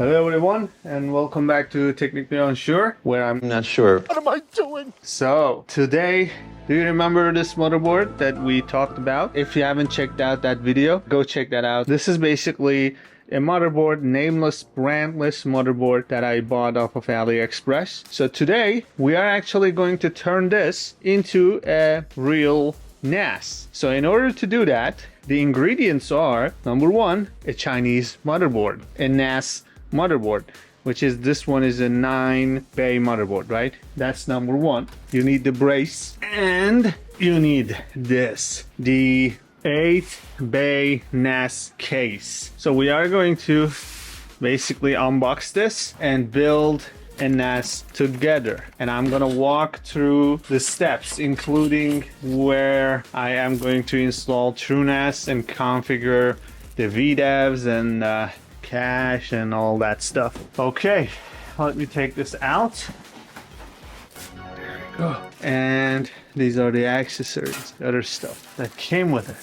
Hello everyone and welcome back to Technically Unsure, where I'm not sure. What am I doing? So today, do you remember this motherboard that we talked about? If you haven't checked out that video, go check that out. This is basically a motherboard, nameless, brandless motherboard that I bought off of AliExpress. So today we are actually going to turn this into a real NAS. So in order to do that, the ingredients are, number one, a Chinese motherboard, a NAS motherboard, which is this one is a 9-bay motherboard, right? That's number one. You need the brace and you need this, the 8-bay NAS case. So we are going to basically unbox this and build a NAS together, and I'm gonna walk through the steps, including where I am going to install TrueNAS and configure the VDEVs and cache and all that stuff. Okay, let me take this out. There we go. And these are the accessories, the other stuff that came with it.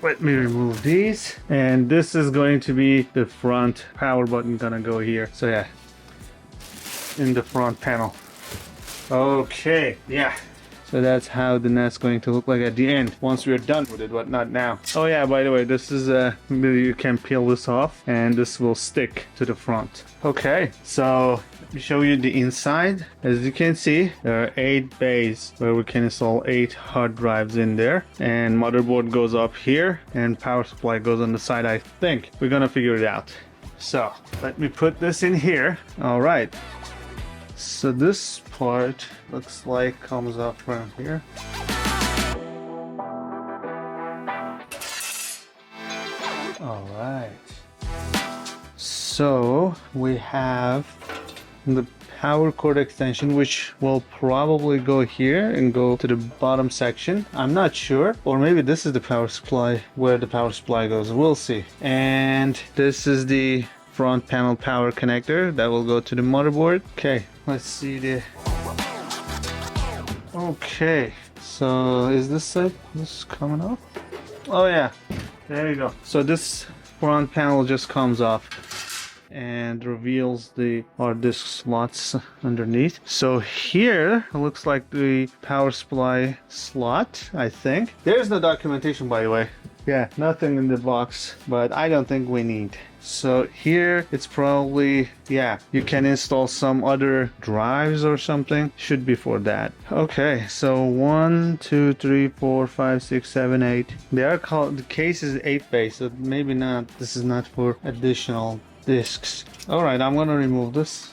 Let me remove these, and this is going to be the front power button, gonna go here. So yeah, in the front panel. Okay, yeah. So that's how the NAS is going to look like at the end once we're done with it, but not now. Oh yeah, by the way, this is you can peel this off and this will stick to the front. Okay, so let me show you the inside. As you can see, there are 8 bays where we can install 8 hard drives in there, and motherboard goes up here and power supply goes on the side. I think we're gonna figure it out. So let me put this in here. All right. So this part looks like comes up from here. All right. So we have the power cord extension, which will probably go here and go to the bottom section. I'm not sure, or maybe this is the power supply, where the power supply goes. We'll see. And this is the front panel power connector that will go to the motherboard. Okay, let's see the. Okay, so is this coming off? Oh yeah, there you go. So this front panel just comes off and reveals the hard disk slots underneath. So here it looks like the power supply slot, I think. There's no documentation, by the way. Yeah, nothing in the box, but I don't think we need. So here it's probably, yeah, you can install some other drives or something. Should be for that. Okay, so 1, 2, 3, 4, 5, 6, 7, 8. They are called, the case is 8-bay, so maybe not, this is not for additional disks. All right, I'm gonna remove this.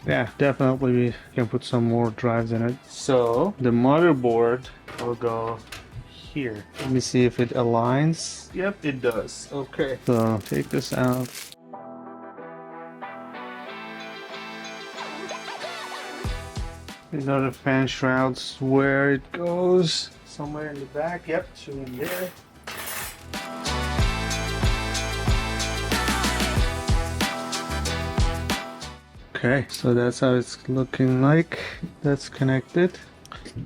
Yeah, definitely we can put some more drives in it. So the motherboard will go here. Let me see if it aligns. Yep, it does. Okay. So take this out. These are the fan shrouds where it goes. Somewhere in the back. Yep, two in there. Okay, so that's how it's looking like. That's connected. Okay.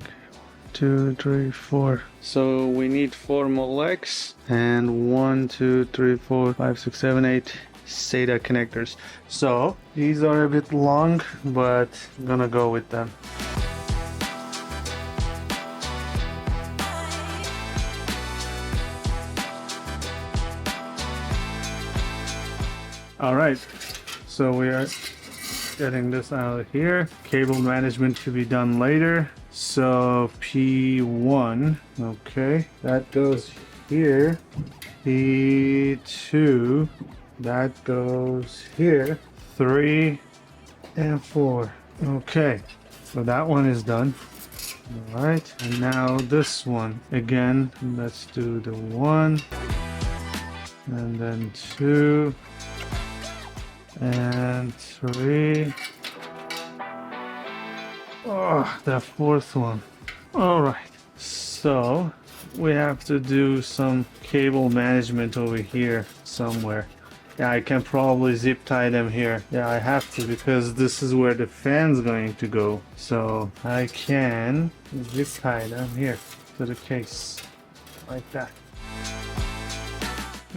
2, 3, 4. So we need 4 Molex and 1, 2, 3, 4, 5, 6, 7, 8 SATA connectors. So these are a bit long, but I'm gonna go with them. All right, so we are getting this out of here. Cable management to be done later. So P1, okay, that goes here. P2, that goes here. 3 and 4. Okay, so that one is done. All right, and now this one again. Let's do the 1 and then 2 and 3. Oh, the 4th one. All right, so we have to do some cable management over here somewhere. Yeah, I can probably zip tie them here. Yeah, I have to, because this is where the fan's going to go. So I can zip tie them here to the case like that.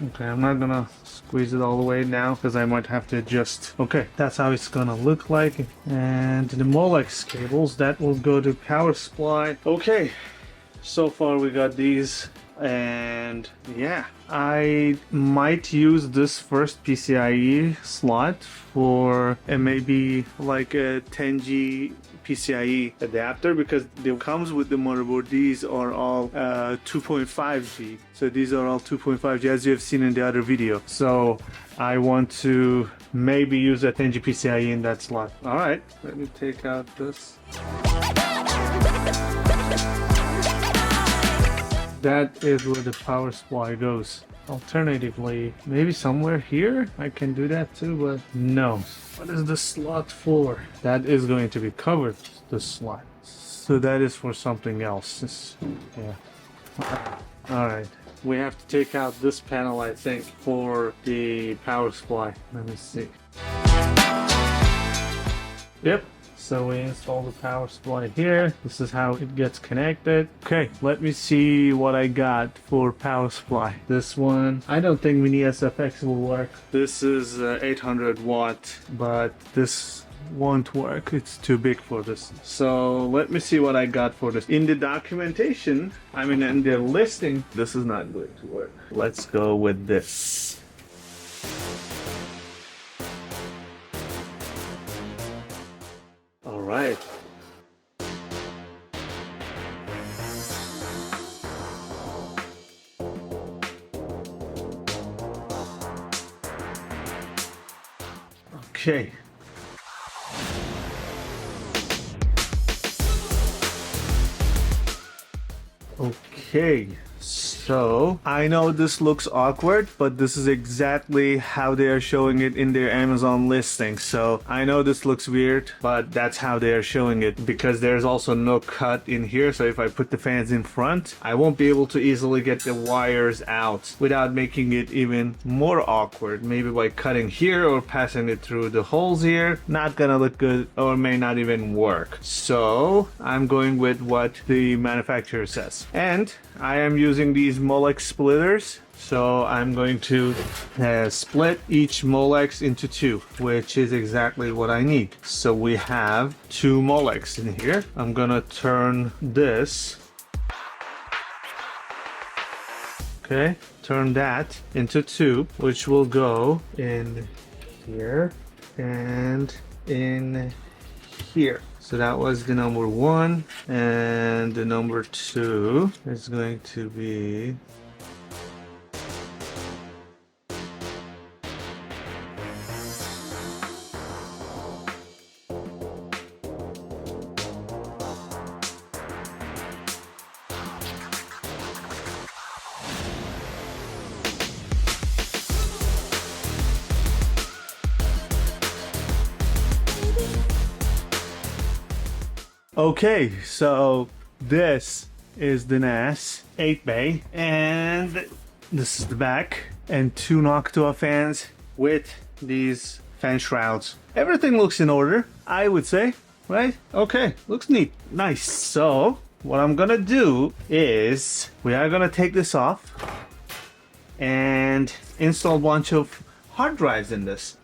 Okay, I'm not gonna squeeze it all the way now because I might have to adjust. Okay, that's how it's gonna look like. And the Molex cables that will go to power supply. Okay, so far we got these, and yeah, I might use this first PCIe slot for maybe like a 10G PCIe adapter, because it comes with the motherboard. These are all 2.5G, so these are all 2.5G as you have seen in the other video. So I want to maybe use a 10G PCIe in that slot. All right, let me take out this. That is where the power supply goes. Alternatively, maybe somewhere here I can do that too, but no. What is the slot for? That is going to be covered, the slot. So that is for something else. Yeah. Alright. We have to take out this panel, I think, for the power supply. Let me see. Yep. So we install the power supply here. This is how it gets connected. Okay, let me see what I got for power supply. This one, I don't think Mini SFX will work. This is 800 watt, but this won't work. It's too big for this. So let me see what I got for this. In the documentation, I mean in the listing, this is not going to work. Let's go with this. All right. Okay. Okay. So I know this looks awkward, but this is exactly how they are showing it in their Amazon listing. So I know this looks weird, but that's how they are showing it, because there's also no cut in here. So if I put the fans in front, I won't be able to easily get the wires out without making it even more awkward. Maybe by cutting here or passing it through the holes here, not gonna look good, or may not even work. So I'm going with what the manufacturer says. And I am using these Molex splitters, so I'm going to split each Molex into two, which is exactly what I need. So we have two Molex in here. I'm gonna turn this, okay, turn that into two, which will go in here and in here. So that was the number one, and the number two is going to be okay. So this is the NAS 8-bay, and this is the back, and two Noctua fans with these fan shrouds. Everything looks in order, I would say, right? Okay, looks neat, nice. So what I'm gonna do is we are gonna take this off and install a bunch of hard drives in this.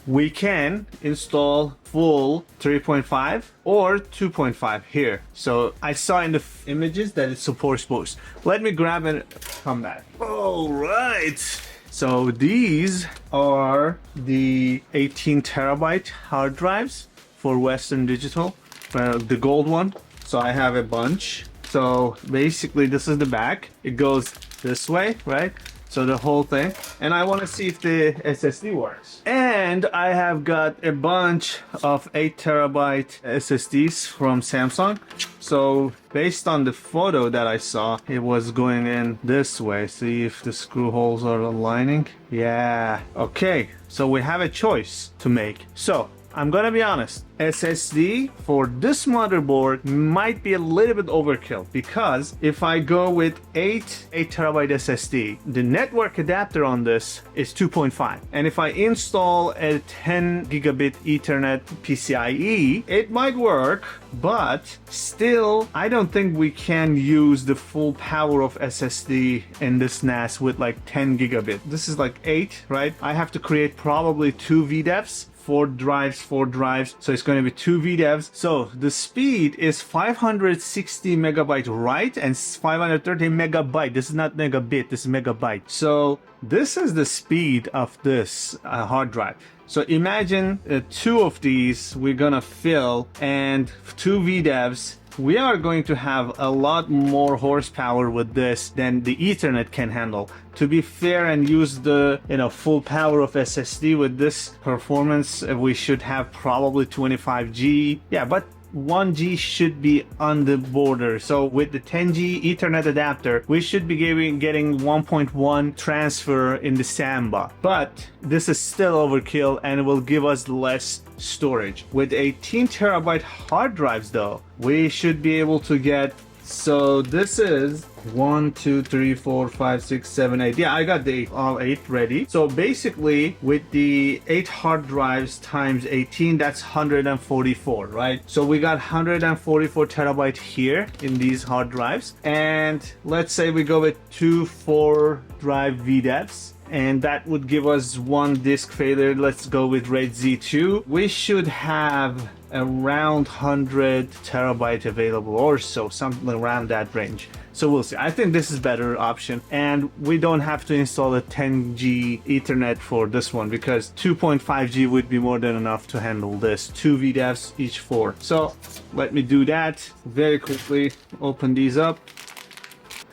We can install full 3.5 or 2.5 here. So I saw in the images that it supports both. Let me grab and come back. All right. So these are the 18 terabyte hard drives for Western Digital, the gold one. So I have a bunch. So basically this is the back. It goes this way, right? So the whole thing, and I want to see if the SSD works. And I have got a bunch of 8 terabyte SSDs from Samsung. So based on the photo that I saw, it was going in this way. See if the screw holes are aligning. Yeah. Okay, so we have a choice to make. So I'm gonna be honest, SSD for this motherboard might be a little bit overkill, because if I go with 8 terabyte SSD, the network adapter on this is 2.5, and if I install a 10 gigabit Ethernet PCIe, it might work, but still I don't think we can use the full power of SSD in this NAS with like 10 gigabit. This is like 8, right? I have to create probably 2 VDEVs, 4 drives, so it's going to be 2 VDEVs. So the speed is 560 megabyte write and 530 megabyte. This is not megabit, this is megabyte. So this is the speed of this hard drive. So imagine 2 of these we're gonna fill, and 2 VDEVs. We are going to have a lot more horsepower with this than the Ethernet can handle. To be fair and use the full power of SSD with this performance, we should have probably 25G. Yeah, but 1G should be on the border. So with the 10G Ethernet adapter, we should be getting 1.1 transfer in the Samba. But this is still overkill and it will give us less storage. With 18 terabyte hard drives though, we should be able to get, so this is 1, 2, 3, 4, 5, 6, 7, 8. Yeah, I got all 8 ready. So basically with the 8 hard drives times 18, that's 144, right? So we got 144 terabyte here in these hard drives. And let's say we go with 2 4 drive VDEVs, and that would give us 1 disk failure. Let's go with RAID Z2. We should have around 100 terabyte available or so, something around that range. So we'll see. I think this is better option, and we don't have to install a 10G Ethernet for this one, because 2.5G would be more than enough to handle this. 2 VDEVs, each 4. So let me do that very quickly. Open these up.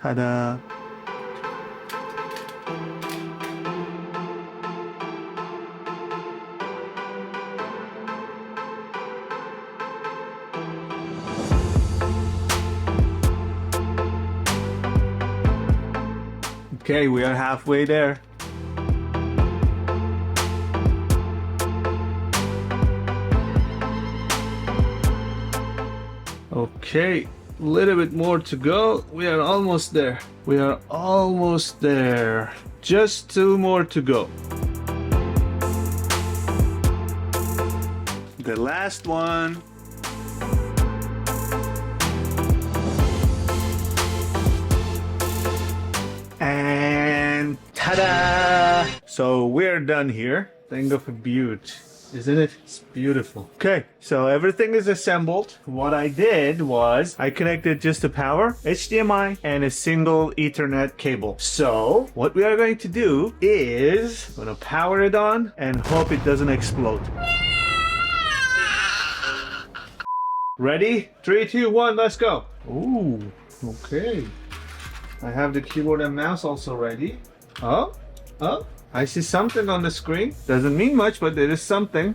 Ta-da! Okay, we are halfway there. Okay, a little bit more to go. We are almost there. We are almost there. Just 2 more to go. The last one. And ta-da! So we're done here. Thing of a beaut, isn't it? It's beautiful. Okay, so everything is assembled. What I did was I connected just the power, HDMI, and a single Ethernet cable. So what we are going to do is I'm gonna power it on and hope it doesn't explode. Ready? 3, 2, 1, let's go. Ooh, okay. I have the keyboard and mouse also ready. Oh, I see something on the screen. Doesn't mean much, but there is something.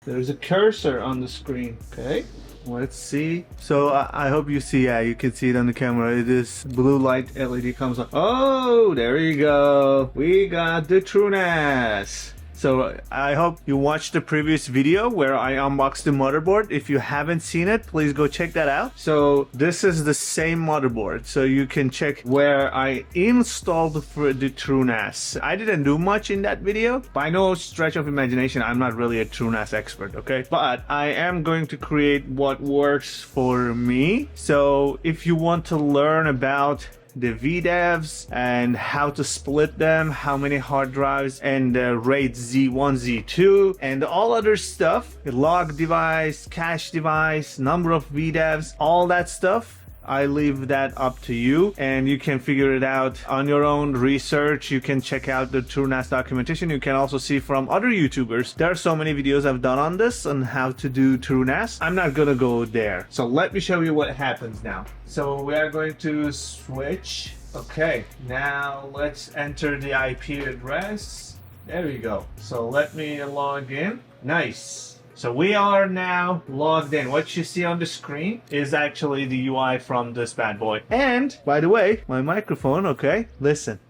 There's a cursor on the screen. Okay, let's see. So I hope you see, yeah, you can see it on the camera. It is blue light LED comes on. Oh, there you go. We got the TrueNAS. So I hope you watched the previous video where I unboxed the motherboard. If you haven't seen it, please go check that out. So this is the same motherboard. So you can check where I installed for the TrueNAS. I didn't do much in that video. By no stretch of imagination, I'm not really a TrueNAS expert, okay? But I am going to create what works for me. So if you want to learn about the VDEVs and how to split them, how many hard drives, and RAID Z1, Z2, and all other stuff, log device, cache device, number of VDEVs, all that stuff, I leave that up to you, and you can figure it out on your own research. You can check out the TrueNAS documentation. You can also see from other YouTubers. There are so many videos I've done on this, on how to do TrueNAS. I'm not gonna go there. So let me show you what happens now. So we are going to switch. Okay, now let's enter the IP address. There we go. So let me log in. Nice. So we are now logged in. What you see on the screen is actually the UI from this bad boy. And by the way, my microphone, okay, listen.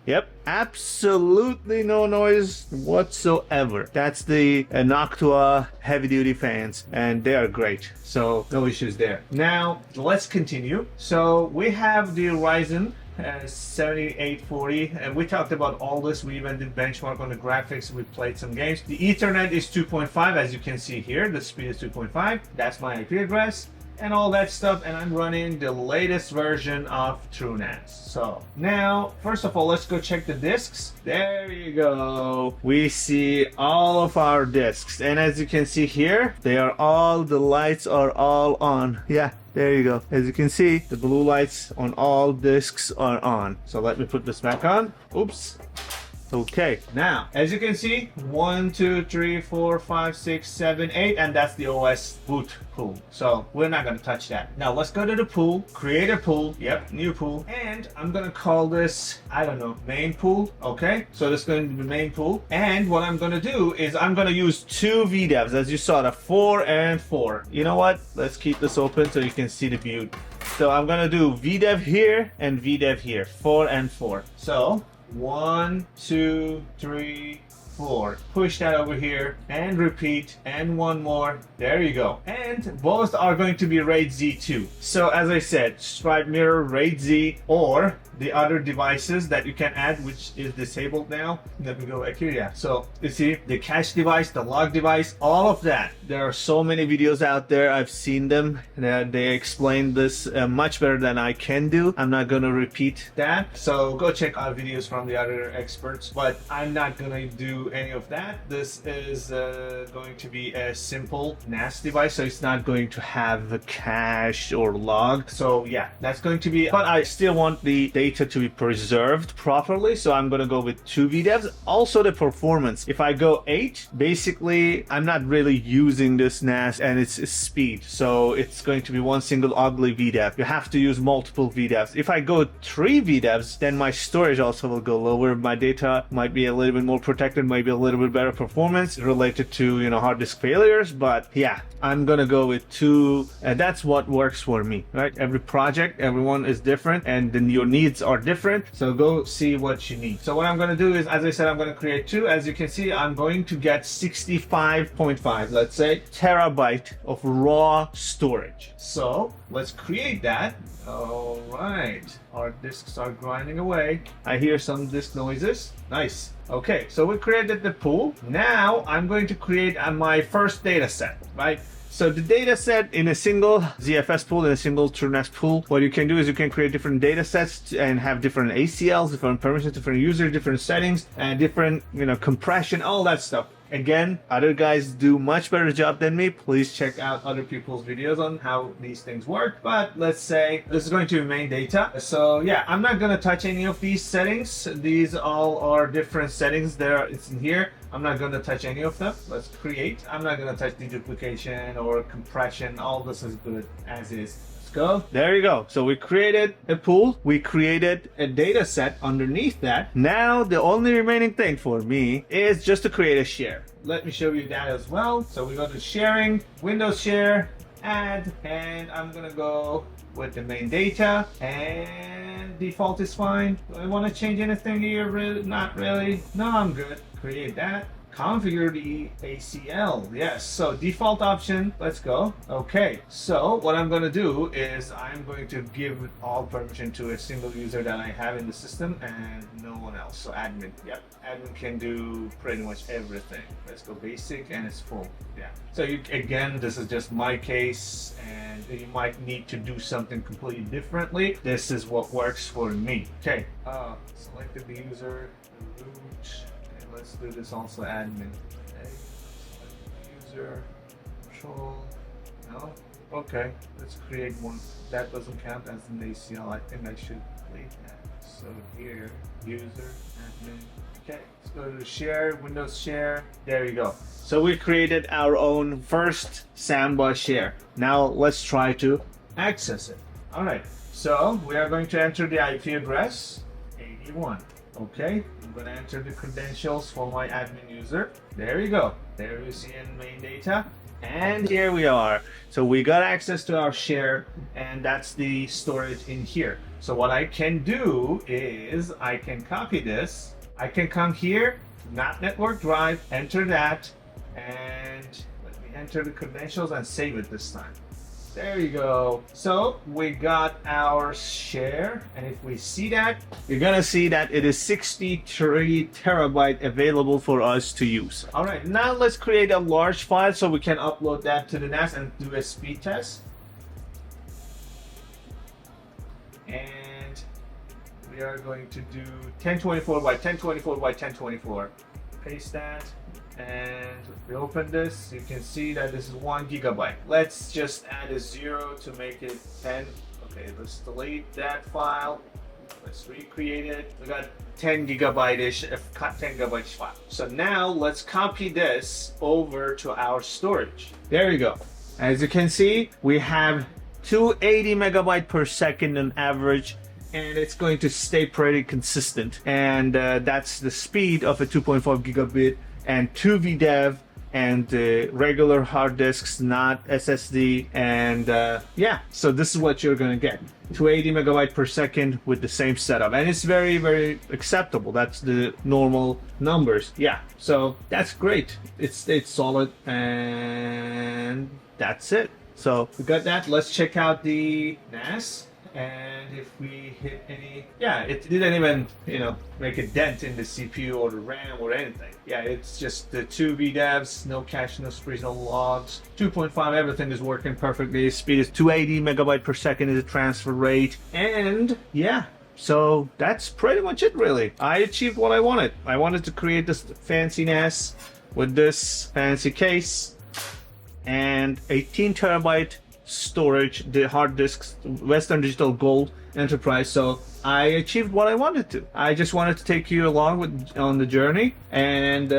Yep, absolutely no noise whatsoever. That's the Noctua heavy duty fans, and they are great. So no issues there. Now let's continue. So we have the Ryzen 7840, and we talked about all this. We even did benchmark on the graphics. We played some games. The Ethernet is 2.5, as you can see here. The speed is 2.5. That's my IP address and all that stuff, and I'm running the latest version of NAS. So now, first of all, let's go check the disks. There you go. We see all of our disks, and as you can see here, the lights are all on. Yeah, there you go. As you can see, the blue lights on all disks are on. So let me put this back on. Oops. Okay, now as you can see, 1, 2, 3, 4, 5, 6, 7, 8, and that's the OS boot pool. So we're not gonna touch that. Now let's go to the pool, create a pool. Yep, new pool, and I'm gonna call this, I don't know, main pool. Okay, so this is going to be the main pool, and what I'm gonna do is I'm gonna use 2 VDEVs, as you saw, the 4 and 4. You know what? Let's keep this open so you can see the view. So I'm gonna do VDEV here and VDEV here, 4 and 4. So 1, 2, 3, 4. Push that over here and repeat, and one more. There you go. And both are going to be RAID Z2. So as I said, Stripe Mirror, RAID Z, or the other devices that you can add, which is disabled now. Let me go back here. Yeah. So you see the cache device, the log device, all of that. There are so many videos out there. I've seen them. They explain this much better than I can do. I'm not going to repeat that. So go check out videos from the other experts, but I'm not going to do any of that. This is going to be a simple NAS device, so it's not going to have a cache or log. So yeah, that's going to be, but I still want the data to be preserved properly, so I'm going to go with 2 VDEVs. Also the performance, if I go 8, basically I'm not really using this NAS and its speed, so it's going to be one single ugly VDEV. You have to use multiple VDEVs. If I go 3 VDEVs, then my storage also will go lower. My data might be a little bit more protected, maybe a little bit better performance related to, you know, hard disk failures. But yeah, I'm gonna go with 2, and that's what works for me, right? Every project, everyone is different, and then your needs are different, so go see what you need. So what I'm going to do is, as I said, I'm going to create 2. As you can see, I'm going to get 65.5, let's say, terabyte of raw storage. So let's create that. All right, our disks are grinding away. I hear some disk noises. Nice. Okay, so we created the pool. Now I'm going to create my first data set, right? So the data set in a single ZFS pool, in a single TrueNAS pool, what you can do is you can create different data sets and have different ACLs, different permissions, different users, different settings, and different, you know, compression, all that stuff. Again, other guys do much better job than me. Please check out other people's videos on how these things work. But let's say this is going to be main data. So yeah, I'm not going to touch any of these settings. These all are different settings. It's in here. I'm not going to touch any of them. Let's create. I'm not going to touch deduplication or compression. All this is good as is. Go. There you go. So we created a pool. We created a data set underneath that. Now the only remaining thing for me is just to create a share. Let me show you that as well. So we go to sharing, Windows share, add, and I'm gonna go with the main data, and default is fine. Do I want to change anything here? Really? Not really. No, I'm good. Create that. Configure the ACL. Yes, so default option. Let's go. Okay, so what I'm going to do is I'm going to give all permission to a single user that I have in the system and no one else. So admin. Yep, admin can do pretty much everything. Let's go basic, and it's full. Yeah. So again, this is just my case, and you might need to do something completely differently. This is what works for me. Okay. Selected the user, the root. Let's do this also admin. Okay. User control. No? Okay. Let's create one. That doesn't count as an ACL. I think I should delete that. So here, user, admin. Okay. Let's go to share, Windows share. There you go. So we created our own first Samba share. Now let's try to access it. All right. So we are going to enter the IP address 81. Okay, I'm going to enter the credentials for my admin user. There you go. There you see in main data. And here we are. So we got access to our share, and that's the storage in here. So what I can do is I can copy this. I can come here, not network drive, enter that, and let me enter the credentials and save it this time. There you go. So we got our share, and if we see that, you're gonna see that it is 63 terabyte available for us to use. All right, now let's create a large file so we can upload that to the NAS and do a speed test. And we are going to do 1024 by 1024 by 1024. Paste that. And if we open this, you can see that this is 1 gigabyte. Let's just add a 0 to make it 10. Okay, let's delete that file. Let's recreate it. We got 10 gigabyte-ish, 10 gigabyte file. So now let's copy this over to our storage. There you go. As you can see, we have 280 megabyte per second on average, and it's going to stay pretty consistent. And that's the speed of a 2.5 gigabit and 2 VDEV and regular hard disks, not SSD. And yeah, so this is what you're gonna get. 280 megabyte per second with the same setup, and it's very, very acceptable. That's the normal numbers. Yeah, so that's great. It's solid, and that's it. So we got that. Let's check out the NAS. And if we hit any, yeah, it didn't even, make a dent in the CPU or the RAM or anything. Yeah, it's just the 2 VDEVs, no cache, no sprees, no logs. 2.5, everything is working perfectly. Speed is 280 megabyte per second is the transfer rate. And yeah, so that's pretty much it really. I achieved what I wanted. I wanted to create this fancy NAS with this fancy case and 18 terabyte storage, the hard disks, Western Digital Gold Enterprise. So I achieved what I wanted to. I just wanted to take you along on the journey, and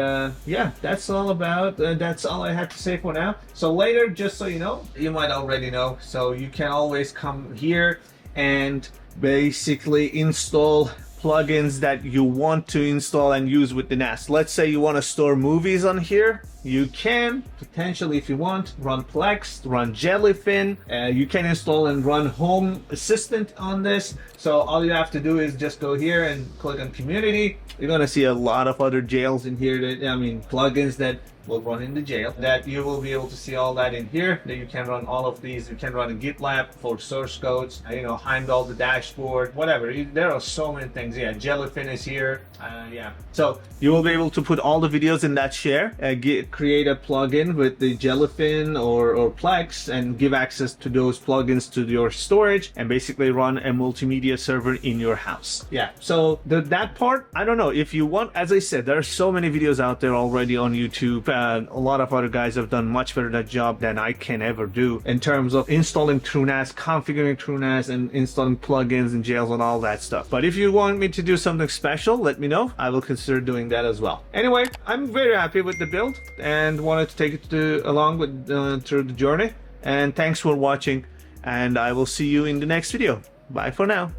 yeah, that's all about. That's all I had to say for now. So later, just so you know, you might already know. So you can always come here and basically install plugins that you want to install and use with the NAS. Let's say you want to store movies on here. You can potentially, if you want, run Plex, run Jellyfin. You can install and run Home Assistant on this. So all you have to do is just go here and click on Community. You're gonna see a lot of other jails in here plugins that will run in the jail, that you will be able to see all that in here, that you can run all of these. You can run a GitLab for source codes, Heimdall, the dashboard, whatever. There are so many things. Yeah, Jellyfin is here. Yeah, so you will be able to put all the videos in that share, create a plugin with the Jellyfin or Plex, and give access to those plugins to your storage, and basically run a multimedia server in your house. Yeah, so that part, I don't know if you want. As I said, there are so many videos out there already on YouTube. A lot of other guys have done much better that job than I can ever do in terms of installing TrueNAS, configuring TrueNAS, and installing plugins and jails and all that stuff. But if you want me to do something special, let me know. I will consider doing that as well. Anyway, I'm very happy with the build and wanted to take it along with through the journey. And thanks for watching, and I will see you in the next video. Bye for now.